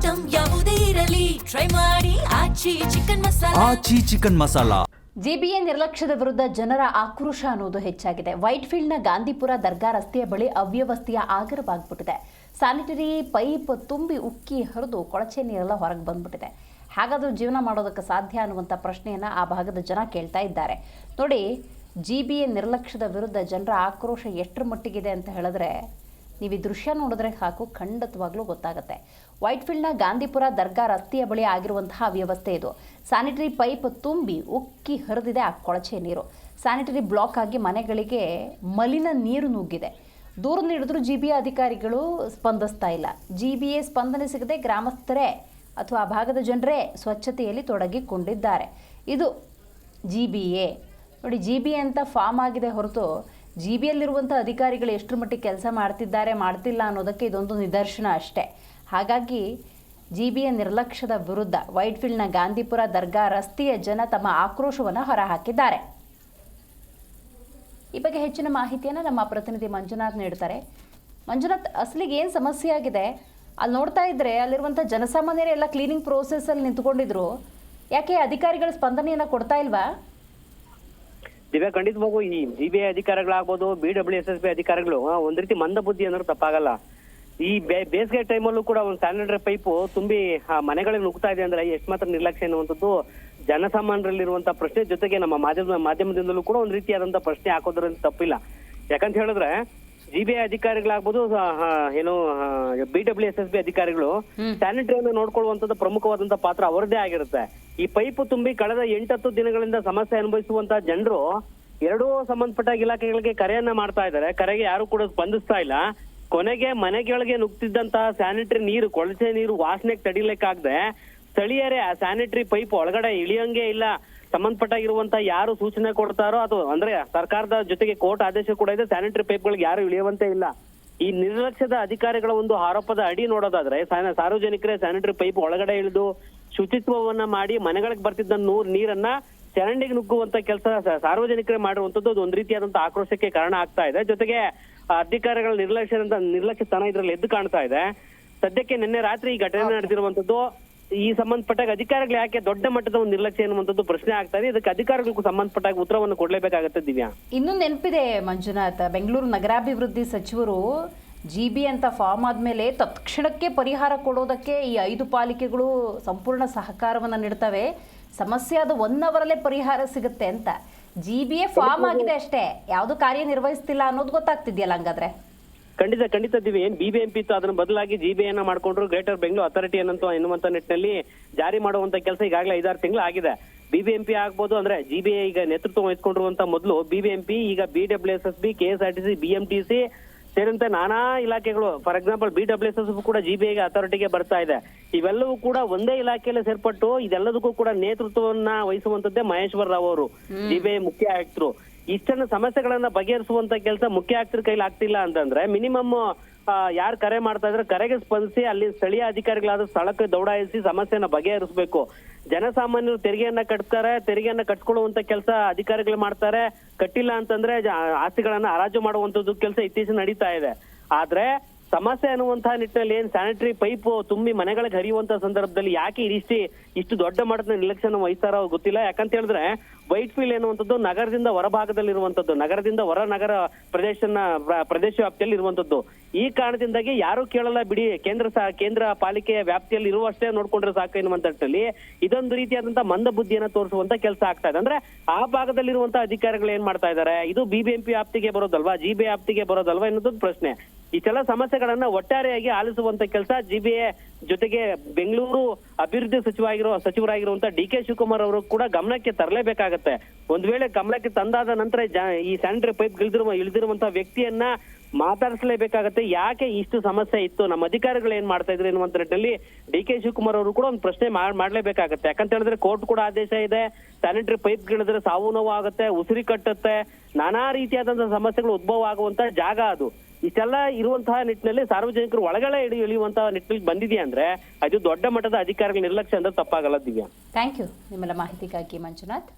Item ಯಾವುದೇ ಇರಲಿ try ಮಾಡಿ ಆಚಿ ಚಿಕನ್ ಮಸಾಲಾ. ಜಿಬಿಎ ನಿರ್ಲಕ್ಷ್ಯದ ವಿರುದ್ಧ ಜನರ ಆಕ್ರೋಶ ಅನ್ನೋದು ಹೆಚ್ಚಾಗಿದೆ. ವೈಟ್ಫೀಲ್ಡ್ನ ಗಾಂಧಿಪುರ ದರ್ಗಾ ರಸ್ತೆಯ ಬಳಿ ಅವ್ಯವಸ್ಥೆಯ ಆಗರವಾಗ್ಬಿಟ್ಟಿದೆ. ಸ್ಯಾನಿಟರಿ ಪೈಪ್ ತುಂಬಿ ಉಕ್ಕಿ ಹರಿದು ಕೊಳಚೆ ನೀರೆಲ್ಲ ಹೊರಗೆ ಬಂದ್ಬಿಟ್ಟಿದೆ. ಹಾಗಾದ್ರೂ ಜೀವನ ಮಾಡೋದಕ್ಕೆ ಸಾಧ್ಯ ಅನ್ನುವಂಥ ಪ್ರಶ್ನೆಯನ್ನು ಆ ಭಾಗದ ಜನ ಕೇಳ್ತಾ ಇದ್ದಾರೆ. ನೋಡಿ, ಜಿಬಿಎ ನಿರ್ಲಕ್ಷ್ಯದ ವಿರುದ್ಧ ಜನರ ಆಕ್ರೋಶ ಎಷ್ಟರ ಮಟ್ಟಿಗಿದೆ ಅಂತ ಹೇಳಿದ್ರೆ ನೀವು ಈ ದೃಶ್ಯ ನೋಡಿದ್ರೆ ಸಾಕು, ಖಂಡಿತವಾಗ್ಲೂ ಗೊತ್ತಾಗುತ್ತೆ. ವೈಟ್ಫೀಲ್ಡ್ನ ಗಾಂಧಿಪುರ ದರ್ಗಾ ರಸ್ತೆಯ ಬಳಿ ಆಗಿರುವಂತಹ ಅವ್ಯವಸ್ಥೆ ಇದು. ಸ್ಯಾನಿಟರಿ ಪೈಪ್ ತುಂಬಿ ಉಕ್ಕಿ ಹರಿದಿದೆ ಆ ಕೊಳಚೆ ನೀರು. ಸ್ಯಾನಿಟರಿ ಬ್ಲಾಕ್ ಆಗಿ ಮನೆಗಳಿಗೆ ಮಲಿನ ನೀರು ನುಗ್ಗಿದೆ. ದೂರ ನೀಡಿದ್ರು ಜಿಬಿಎ ಅಧಿಕಾರಿಗಳು ಸ್ಪಂದಿಸ್ತಾ ಇಲ್ಲ. ಜಿಬಿಎ ಸ್ಪಂದನೆ ಸಿಗದೆ ಗ್ರಾಮಸ್ಥರೇ ಅಥವಾ ಆ ಭಾಗದ ಜನರೇ ಸ್ವಚ್ಛತೆಯಲ್ಲಿ ತೊಡಗಿಕೊಂಡಿದ್ದಾರೆ. ಇದು ಜಿಬಿಎ. ನೋಡಿ, ಜಿಬಿಎ ಅಂತ ಫಾರ್ಮ್ ಆಗಿದೆ ಹೊರತು ಜಿಬಿಯಲ್ಲಿರುವಂಥ ಅಧಿಕಾರಿಗಳು ಎಷ್ಟರ ಮಟ್ಟಿಗೆ ಕೆಲಸ ಮಾಡ್ತಿದ್ದಾರೆ ಮಾಡ್ತಿಲ್ಲ ಅನ್ನೋದಕ್ಕೆ ಇದೊಂದು ನಿದರ್ಶನ ಅಷ್ಟೇ. ಹಾಗಾಗಿ ಜಿಬಿಎ ನಿರ್ಲಕ್ಷ್ಯದ ವಿರುದ್ಧ ವೈಟ್ಫೀಲ್ಡ್ನ ಗಾಂಧಿಪುರ ದರ್ಗಾ ರಸ್ತೆಯ ಜನ ತಮ್ಮ ಆಕ್ರೋಶವನ್ನು ಹೊರಹಾಕಿದ್ದಾರೆ. ಈ ಬಗ್ಗೆ ಹೆಚ್ಚಿನ ಮಾಹಿತಿಯನ್ನು ನಮ್ಮ ಪ್ರತಿನಿಧಿ ಮಂಜುನಾಥ್ ನೀಡ್ತಾರೆ. ಮಂಜುನಾಥ್, ಅಸಲಿಗೆ ಏನು ಸಮಸ್ಯೆ ಆಗಿದೆ? ಅಲ್ಲಿ ನೋಡ್ತಾ ಇದ್ದರೆ ಅಲ್ಲಿರುವಂಥ ಜನಸಾಮಾನ್ಯರೆಲ್ಲ ಕ್ಲೀನಿಂಗ್ ಪ್ರೋಸೆಸ್ಸಲ್ಲಿ ನಿಂತ್ಕೊಂಡಿದ್ರು. ಯಾಕೆ ಅಧಿಕಾರಿಗಳ ಸ್ಪಂದನೆಯನ್ನು ಕೊಡ್ತಾ ಇಲ್ವಾ? ದಿವ್ಯಾ, ಖಂಡಿತವಾಗೂ ಈ ಜಿಬಿಎ ಅಧಿಕಾರಿಗಳಾಗ್ಬೋದು, BWSSB ಅಧಿಕಾರಿಗಳು ಒಂದ್ ರೀತಿ ಮಂದ ಬುದ್ಧಿ ಅಂದ್ರೆ ತಪ್ಪಾಗಲ್ಲ. ಈ ಬೇಸಿಗೆ ಟೈಮಲ್ಲೂ ಕೂಡ ಒಂದು ಸ್ಯಾನಿಟರಿ ಪೈಪು ತುಂಬಿ ಮನೆಗಳಿಗೆ ನುಗ್ತಾ ಇದೆ ಅಂದ್ರೆ ಎಷ್ಟು ಮಾತ್ರ ನಿರ್ಲಕ್ಷ್ಯ ಅನ್ನುವಂಥದ್ದು ಜನಸಾಮಾನ್ಯರಲ್ಲಿರುವಂತಹ ಪ್ರಶ್ನೆ ಜೊತೆಗೆ ನಮ್ಮ ಮಾಧ್ಯಮದಿಂದಲೂ ಕೂಡ ಒಂದ್ ರೀತಿಯಾದಂತಹ ಪ್ರಶ್ನೆ ಹಾಕೋದ್ರಿಂದ ತಪ್ಪಿಲ್ಲ. ಯಾಕಂತ ಹೇಳಿದ್ರೆ ಜಿಬಿಎ ಅಧಿಕಾರಿಗಳಾಗ್ಬೋದು, BWSSB ಅಧಿಕಾರಿಗಳು ಸ್ಯಾನಿಟರಿಯನ್ನು ನೋಡ್ಕೊಳ್ಳುವಂತದ್ದು ಪ್ರಮುಖವಾದಂತಹ ಪಾತ್ರ ಅವರದೇ ಆಗಿರುತ್ತೆ. ಈ ಪೈಪ್ ತುಂಬಿ ಕಳೆದ 8-10 ದಿನಗಳಿಂದ ಸಮಸ್ಯೆ ಅನುಭವಿಸುವಂತಹ ಜನರು ಎರಡೂ ಸಂಬಂಧಪಟ್ಟ ಇಲಾಖೆಗಳಿಗೆ ಕರೆಯನ್ನ ಮಾಡ್ತಾ ಇದ್ದಾರೆ. ಕರೆಗೆ ಯಾರು ಕೂಡ ಸ್ಪಂದಿಸ್ತಾ ಇಲ್ಲ. ಕೊನೆಗೆ ಮನೆಗಳಿಗೆ ನುಗ್ತಿದ್ದಂತಹ ಸ್ಯಾನಿಟರಿ ನೀರು, ಕೊಳಚೆ ನೀರು ವಾಸನೆಗೆ ತಡಿಲಿಕ್ಕಾಗದೆ ಸ್ಥಳೀಯರೇ ಆ ಸ್ಯಾನಿಟರಿ ಪೈಪ್ ಒಳಗಡೆ ಇಳಿಯಂಗೆ ಇಲ್ಲ. ಸಂಬಂಧಪಟ್ಟಾಗಿರುವಂತ ಯಾರು ಸೂಚನೆ ಕೊಡ್ತಾರೋ ಅಥವಾ ಅಂದ್ರೆ ಸರ್ಕಾರದ ಜೊತೆಗೆ ಕೋರ್ಟ್ ಆದೇಶ ಕೂಡ ಇದೆ, ಸ್ಯಾನಿಟರಿ ಪೈಪ್ಗಳಿಗೆ ಯಾರು ಇಳಿಯುವಂತೆ ಇಲ್ಲ. ಈ ನಿರ್ಲಕ್ಷ್ಯದ ಅಧಿಕಾರಿಗಳ ಒಂದು ಆರೋಪದ ಅಡಿ ನೋಡೋದಾದ್ರೆ ಸಾರ್ವಜನಿಕರೇ ಸ್ಯಾನಿಟರಿ ಪೈಪ್ ಒಳಗಡೆ ಇಳಿದು ಶುಚಿತ್ವವನ್ನ ಮಾಡಿ ಮನೆಗಳಿಗೆ ಬರ್ತಿದ್ದ ನೀರನ್ನ ಚರಂಡಿಗೆ ನುಗ್ಗುವಂತ ಕೆಲಸ ಸಾರ್ವಜನಿಕರೇ ಮಾಡಿರುವಂತದ್ದು ಒಂದ್ ರೀತಿಯಾದಂತಹ ಆಕ್ರೋಶಕ್ಕೆ ಕಾರಣ ಆಗ್ತಾ ಇದೆ. ಜೊತೆಗೆ ಅಧಿಕಾರಿಗಳ ನಿರ್ಲಕ್ಷ್ಯತನ ಇದ್ರಲ್ಲಿ ಎದ್ದು ಕಾಣ್ತಾ ಇದೆ. ಸದ್ಯಕ್ಕೆ ನಿನ್ನೆ ರಾತ್ರಿ ಈ ಘಟನೆ ನಡೆದಿರುವಂತದ್ದು ಈ ಸಂಬಂಧಪಟ್ಟಾಗ ಅಧಿಕಾರಿಗಳು ಯಾಕೆ ದೊಡ್ಡ ಮಟ್ಟದ ಒಂದು ನಿರ್ಲಕ್ಷ್ಯ ಎನ್ನುವಂಥದ್ದು ಪ್ರಶ್ನೆ ಆಗ್ತಾ ಇದೆ. ಇದಕ್ಕೆ ಅಧಿಕಾರಿಗಳಿಗೂ ಸಂಬಂಧಪಟ್ಟಾಗ ಉತ್ತರವನ್ನು ಕೊಡ್ಲೇಬೇಕಾಗತ್ತೆ. ದಿವ್ಯಾ, ಇನ್ನೊಂದು ನೆನಪಿದೆ ಮಂಜುನಾಥ್, ಬೆಂಗಳೂರು ನಗರಾಭಿವೃದ್ಧಿ ಸಚಿವರು ಜಿಬಿ ಅಂತ ಫಾರ್ಮ್ ಆದ್ಮೇಲೆ ತತ್ಕ್ಷಣಕ್ಕೆ ಪರಿಹಾರ ಕೊಡೋದಕ್ಕೆ ಈ 5 ಪಾಲಿಕೆಗಳು ಸಂಪೂರ್ಣ ಸಹಕಾರವನ್ನು ನೀಡ್ತವೆ, ಸಮಸ್ಯೆ ಅದು 1 ಅವರಲ್ಲೇ ಪರಿಹಾರ ಸಿಗುತ್ತೆ ಅಂತ. ಜಿಬಿಎ ಫಾರ್ಮ್ ಆಗಿದೆ ಅಷ್ಟೇ, ಯಾವುದು ಕಾರ್ಯನಿರ್ವಹಿಸ್ತಿಲ್ಲ ಅನ್ನೋದು ಗೊತ್ತಾಗ್ತಿದ್ಯಲ್ಲ ಹಂಗಾದ್ರೆ. ಖಂಡಿತ ದಿವ್ಯ, ಏನ್ BBMP ಇತ್ತು ಅದನ್ನ ಬದಲಾಗಿ ಜಿಬಿಎನ್ನ ಮಾಡ್ಕೊಂಡ್ರು. ಗ್ರೇಟರ್ ಬೆಂಗಳೂರು ಅಥಾರಿಟಿ ಎನ್ನುವಂತ ನಿಟ್ಟಿನಲ್ಲಿ ಜಾರಿ ಮಾಡುವಂತ ಕೆಲಸ ಈಗಾಗಲೇ 5-6 ತಿಂಗಳು ಆಗಿದೆ. BBMP ಆಗ್ಬೋದು, ಅಂದ್ರೆ ಜಿಬಿಎ ಈಗ ನೇತೃತ್ವ ವಹಿಸಿಕೊಂಡಿರುವಂತ ಮೊದಲು BBMP, ಈಗ BWSSB, KSRTC, BMTC ಸೇರಿದಂತೆ ನಾನಾ ಇಲಾಖೆಗಳು, ಫಾರ್ ಎಕ್ಸಾಂಪಲ್ BWSSB ಕೂಡ ಜಿಬಿಎಗೆ ಅಥಾರಿಟಿಗೆ ಬರ್ತಾ ಇದೆ. ಇವೆಲ್ಲವೂ ಕೂಡ ಒಂದೇ ಇಲಾಖೆಯಲ್ಲಿ ಸೇರ್ಪಟ್ಟು ಇದೆಲ್ಲದಕ್ಕೂ ಕೂಡ ನೇತೃತ್ವವನ್ನ ವಹಿಸುವಂತದ್ದೇ ಮಹೇಶ್ವರ ರಾವ್ ಅವರು, ಜಿಬಿಎ ಮುಖ್ಯ ಆಯುಕ್ತರು. ಇಷ್ಟನ್ನ ಸಮಸ್ಯೆಗಳನ್ನ ಬಗೆಹರಿಸುವಂತ ಕೆಲಸ ಮುಖ್ಯ ಆಯುಕ್ತರ ಕೈಲಿ ಆಗ್ತಿಲ್ಲ ಅಂತಂದ್ರೆ ಮಿನಿಮಮ್ ಯಾರು ಕರೆ ಮಾಡ್ತಾ ಇದ್ರೆ ಕರೆಗೆ ಸ್ಪಂದಿಸಿ ಅಲ್ಲಿ ಸ್ಥಳೀಯ ಅಧಿಕಾರಿಗಳಾದ ಸ್ಥಳಕ್ಕೆ ದೌಡಾಯಿಸಿ ಸಮಸ್ಯೆನ ಬಗೆಹರಿಸಬೇಕು. ಜನಸಾಮಾನ್ಯರು ತೆರಿಗೆಯನ್ನ ಕಟ್ತಾರೆ, ತೆರಿಗೆಯನ್ನ ಕಟ್ಕೊಳ್ಳುವಂತ ಕೆಲಸ ಅಧಿಕಾರಿಗಳು ಮಾಡ್ತಾರೆ. ಕಟ್ಟಿಲ್ಲ ಅಂತಂದ್ರೆ ಆಸ್ತಿಗಳನ್ನ ಹರಾಜು ಮಾಡುವಂತದ್ದು ಕೆಲಸ ಇತ್ತೀಚೆಗೆ ನಡೀತಾ ಇದೆ. ಆದ್ರೆ ಸಮಸ್ಯೆ ಅನ್ನುವಂತಹ ನಿಟ್ಟಿನಲ್ಲಿ ಏನ್ ಸ್ಯಾನಿಟರಿ ಪೈಪ್ ತುಂಬಿ ಮನೆಗಳಿಗೆ ಹರಿಯುವಂತ ಸಂದರ್ಭದಲ್ಲಿ ಯಾಕೆ ಇಷ್ಟು ದೊಡ್ಡ ಮಟ್ಟದ ನಿರ್ಲಕ್ಷ್ಯನ ವಹಿಸ್ತಾರೋ ಗೊತ್ತಿಲ್ಲ. ಯಾಕಂತ ಹೇಳಿದ್ರೆ ವೈಟ್ಫೀಲ್ಡ್ ಎನ್ನುವಂಥದ್ದು ನಗರದಿಂದ ಹೊರಭಾಗದಲ್ಲಿರುವಂತದ್ದು, ನಗರದಿಂದ ಹೊರ ನಗರ ಪ್ರದೇಶ ವ್ಯಾಪ್ತಿಯಲ್ಲಿ ಇರುವಂತದ್ದು. ಈ ಕಾರಣದಿಂದಾಗಿ ಯಾರು ಕೇಳಲ್ಲ ಬಿಡಿ, ಕೇಂದ್ರ ಪಾಲಿಕೆಯ ವ್ಯಾಪ್ತಿಯಲ್ಲಿ ಇರುವಷ್ಟೇ ನೋಡ್ಕೊಂಡ್ರೆ ಸಾಕು ಎನ್ನುವಂತ ನಿಟ್ಟಿನಲ್ಲಿ ಇದೊಂದು ರೀತಿಯಾದಂತಹ ಮಂದ ಬುದ್ಧಿಯನ್ನ ತೋರಿಸುವಂತ ಕೆಲಸ ಆಗ್ತಾ ಇದೆ. ಅಂದ್ರೆ ಆ ಭಾಗದಲ್ಲಿರುವಂತಹ ಅಧಿಕಾರಿಗಳು ಏನ್ ಮಾಡ್ತಾ ಇದ್ದಾರೆ, ಇದು BBMP ವ್ಯಾಪ್ತಿಗೆ ಬರೋದಲ್ವಾ, ಜಿಬಿಎ ವ್ಯಾಪ್ತಿಗೆ ಬರೋದಲ್ವಾ ಎನ್ನುವುದು ಪ್ರಶ್ನೆ. ಇಷ್ಟೆಲ್ಲ ಸಮಸ್ಯೆಗಳನ್ನ ಒಟ್ಟಾರೆಯಾಗಿ ಆಲಿಸುವಂತ ಕೆಲಸ ಜಿಬಿಎ ಜೊತೆಗೆ ಬೆಂಗಳೂರು ಅಭಿವೃದ್ಧಿ ಸಚಿವರಾಗಿರುವಂತ DK ಶಿವಕುಮಾರ್ ಅವರು ಕೂಡ ಗಮನಕ್ಕೆ ತರಲೇಬೇಕಾಗತ್ತೆ. ಒಂದ್ ವೇಳೆ ಗಮನಕ್ಕೆ ತಂದಾದ ನಂತರ ಈ ಸ್ಯಾನಿಟರಿ ಪೈಪ್ ಇಳಿದಿರುವಂತಹ ವ್ಯಕ್ತಿಯನ್ನ ಮಾತಾಡಿಸಲೇಬೇಕಾಗತ್ತೆ. ಯಾಕೆ ಇಷ್ಟು ಸಮಸ್ಯೆ ಇತ್ತು, ನಮ್ಮ ಅಧಿಕಾರಿಗಳು ಏನ್ ಮಾಡ್ತಾ ಇದ್ರು ಎನ್ನುವಂತ ನಿಟ್ಟಿನಲ್ಲಿ DK ಶಿವಕುಮಾರ್ ಅವರು ಕೂಡ ಒಂದು ಪ್ರಶ್ನೆ ಮಾಡ್ಲೇಬೇಕಾಗತ್ತೆ. ಯಾಕಂತ ಹೇಳಿದ್ರೆ ಕೋರ್ಟ್ ಕೂಡ ಆದೇಶ ಇದೆ, ಸ್ಯಾನಿಟರಿ ಪೈಪ್ ಗಿಳಿದ್ರೆ ಸಾವು ನೋವು ಆಗುತ್ತೆ, ಉಸಿರಿ ಕಟ್ಟುತ್ತೆ, ನಾನಾ ರೀತಿಯಾದಂತಹ ಸಮಸ್ಯೆಗಳು ಉದ್ಭವ ಆಗುವಂತ ಜಾಗ ಅದು. ಇಷ್ಟೆಲ್ಲ ಇರುವಂತಹ ನಿಟ್ಟಿನಲ್ಲಿ ಸಾರ್ವಜನಿಕರು ಒಳಗಡೆ ಇಳಿಯುವಂತಹ ನಿಟ್ಟಿನಲ್ಲಿ ಬಂದಿದೆಯಾ ಅಂದ್ರೆ ಅದು ದೊಡ್ಡ ಮಟ್ಟದ ಅಧಿಕಾರಿಗಳ ನಿರ್ಲಕ್ಷ್ಯ ಅಂದ್ರೆ ತಪ್ಪಾಗಲ್ಲ. ದಿವ್ಯಾ, ಥ್ಯಾಂಕ್ ಯು ನಿಮ್ಮೆಲ್ಲ ಮಾಹಿತಿಗಾಗಿ ಮಂಜುನಾಥ್.